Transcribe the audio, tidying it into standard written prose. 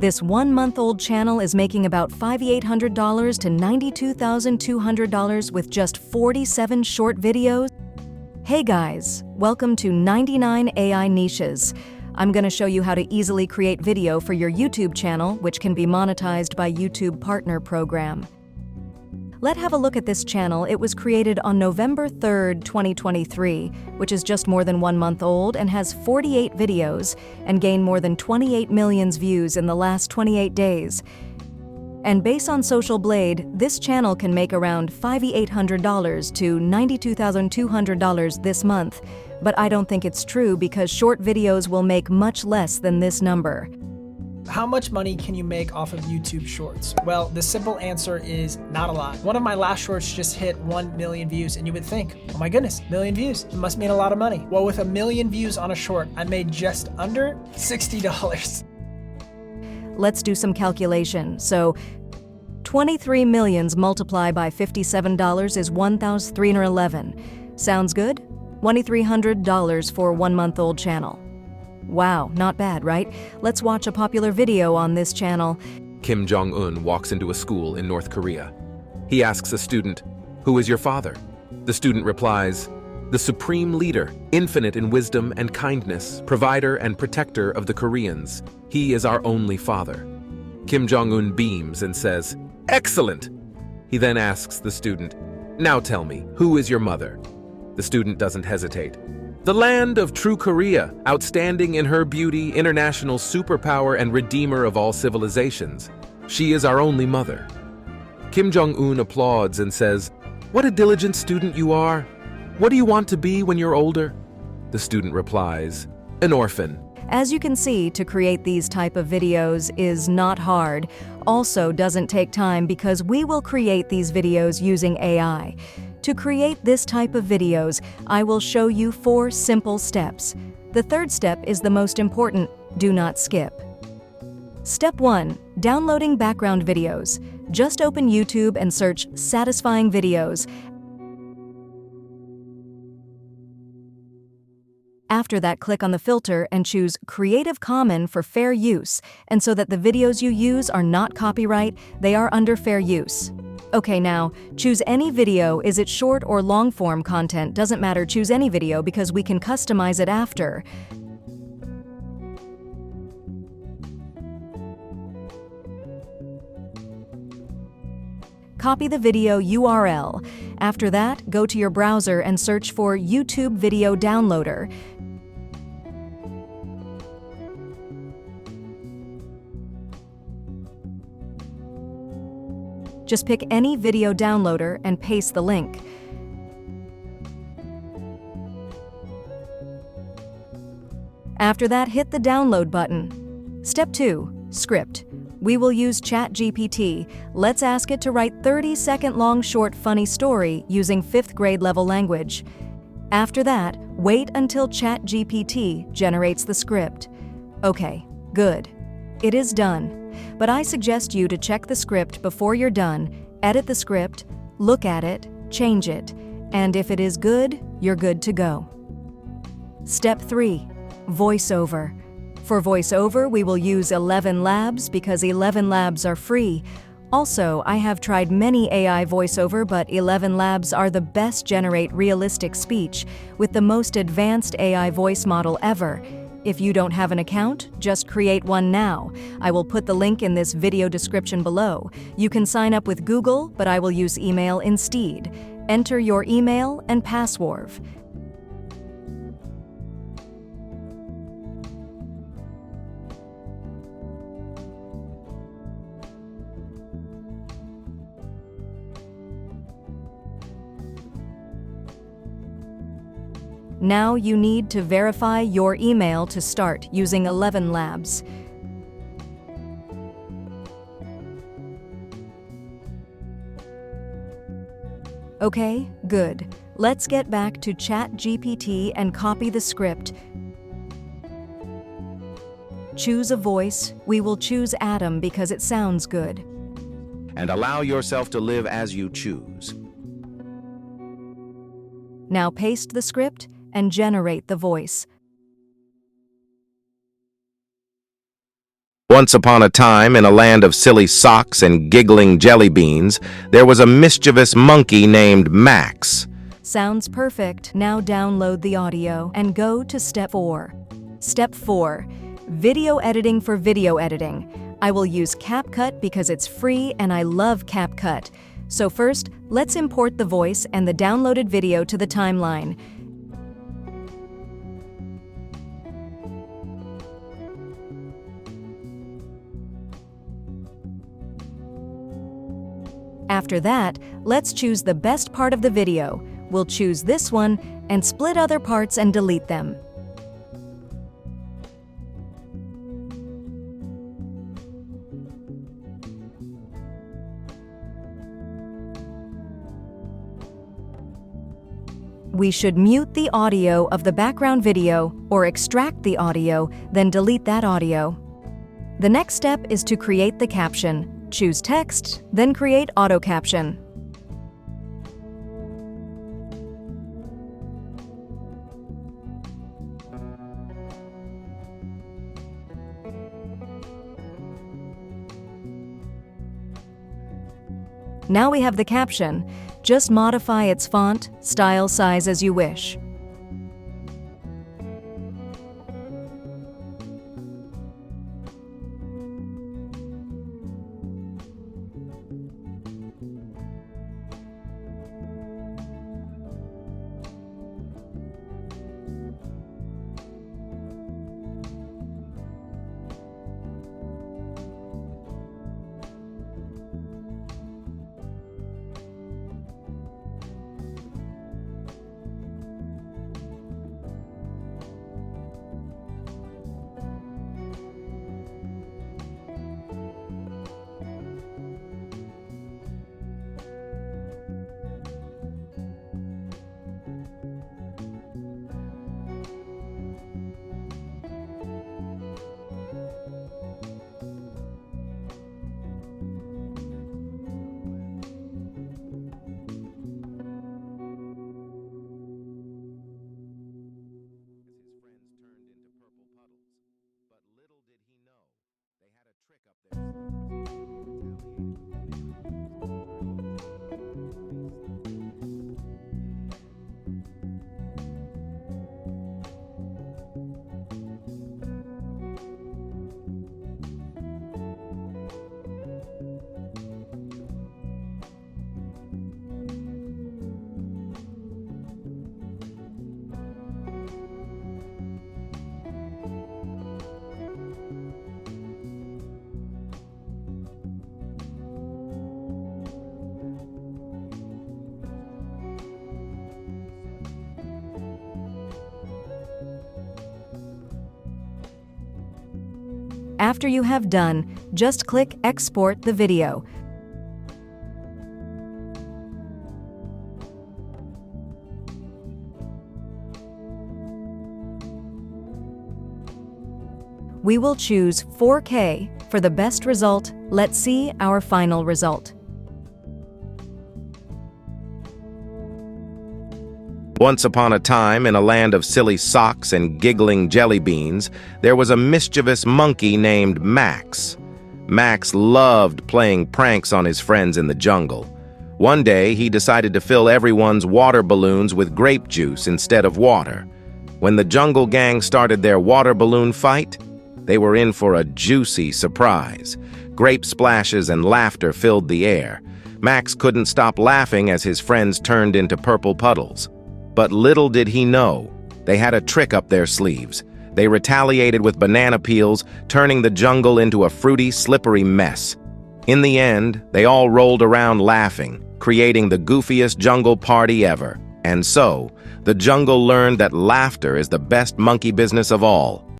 This 1-month-old channel is making about $5,800 to $92,200 with just 47 short videos. Hey guys, welcome to 99 AI Niches. I'm going to show you how to easily create video for your YouTube channel, which can be monetized by YouTube Partner Program. Let's have a look at this channel. It was created on November 3rd, 2023, which is just more than 1 month old and has 48 videos and gained more than 28 million views in the last 28 days. And based on Social Blade, this channel can make around $5,800 to $92,200 this month, but I don't think it's true because short videos will make much less than this number. How much money can you make off of YouTube Shorts? Well, the simple answer is not a lot. One of my last shorts just hit 1 million views, and you would think, oh my goodness, 1 million views, it must mean a lot of money. Well, with 1 million views on a short, I made just under $60. Let's do some calculation. So 23 millions multiplied by $57 is $1,311. Sounds good? $2,300 for a 1-month-old channel. Wow, not bad, right? Let's watch a popular video on this channel. Kim Jong-un walks into a school in North Korea. He asks a student, "Who is your father?" The student replies, "The supreme leader, infinite in wisdom and kindness, provider and protector of the Koreans. He is our only father." Kim Jong-un beams and says, "Excellent!" He then asks the student, "Now tell me, who is your mother?" The student doesn't hesitate. "The land of true Korea, outstanding in her beauty, international superpower and redeemer of all civilizations. She is our only mother." Kim Jong-un applauds and says, "What a diligent student you are. What do you want to be when you're older?" The student replies, "An orphan." As you can see, to create these type of videos is not hard. Also doesn't take time because we will create these videos using AI. To create this type of videos, I will show you 4 simple steps. The third step is the most important. Do not skip. Step 1. Downloading background videos. Just open YouTube and search satisfying videos. After that, click on the filter and choose Creative Commons for fair use, and so that the videos you use are not copyright, they are under fair use. Okay, now, choose any video. Is it short or long-form content? Doesn't matter, choose any video because we can customize it after. Copy the video URL. After that, go to your browser and search for YouTube Video Downloader. Just pick any video downloader and paste the link. After that, hit the download button. Step 2. Script. We will use ChatGPT. Let's ask it to write 30-second long short funny story using 5th grade level language. After that, wait until ChatGPT generates the script. Okay, good. It is done. But I suggest you to check the script before you're done, edit the script, look at it, change it, and if it is good, you're good to go. Step 3. Voiceover. For Voiceover, we will use 11 Labs because 11 Labs are free. Also, I have tried many AI voiceover, but 11 Labs are the best generate realistic speech with the most advanced AI voice model ever. If you don't have an account, just create one now. I will put the link in this video description below. You can sign up with Google, but I will use email instead. Enter your email and password. Now you need to verify your email to start using 11 Labs. Okay, good. Let's get back to ChatGPT and copy the script. Choose a voice. We will choose Adam because it sounds good. And allow yourself to live as you choose. Now paste the script and generate the voice. Once upon a time, in a land of silly socks and giggling jelly beans, there was a mischievous monkey named Max. Sounds perfect. Now download the audio and go to step 4. Step 4. Video editing for video editing. I will use CapCut because it's free and I love CapCut. So first, let's import the voice and the downloaded video to the timeline. After that, let's choose the best part of the video. We'll choose this one and split other parts and delete them. We should mute the audio of the background video or extract the audio, then delete that audio. The next step is to create the caption. Choose text, then create auto caption. Now we have the caption. Just modify its font, style, size as you wish. After you have done, just click Export the video. We will choose 4K for the best result. Let's see our final result. Once upon a time, in a land of silly socks and giggling jelly beans, there was a mischievous monkey named Max. Max loved playing pranks on his friends in the jungle. One day, he decided to fill everyone's water balloons with grape juice instead of water. When the jungle gang started their water balloon fight, they were in for a juicy surprise. Grape splashes and laughter filled the air. Max couldn't stop laughing as his friends turned into purple puddles. But little did he know, they had a trick up their sleeves. They retaliated with banana peels, turning the jungle into a fruity, slippery mess. In the end, they all rolled around laughing, creating the goofiest jungle party ever. And so, the jungle learned that laughter is the best monkey business of all.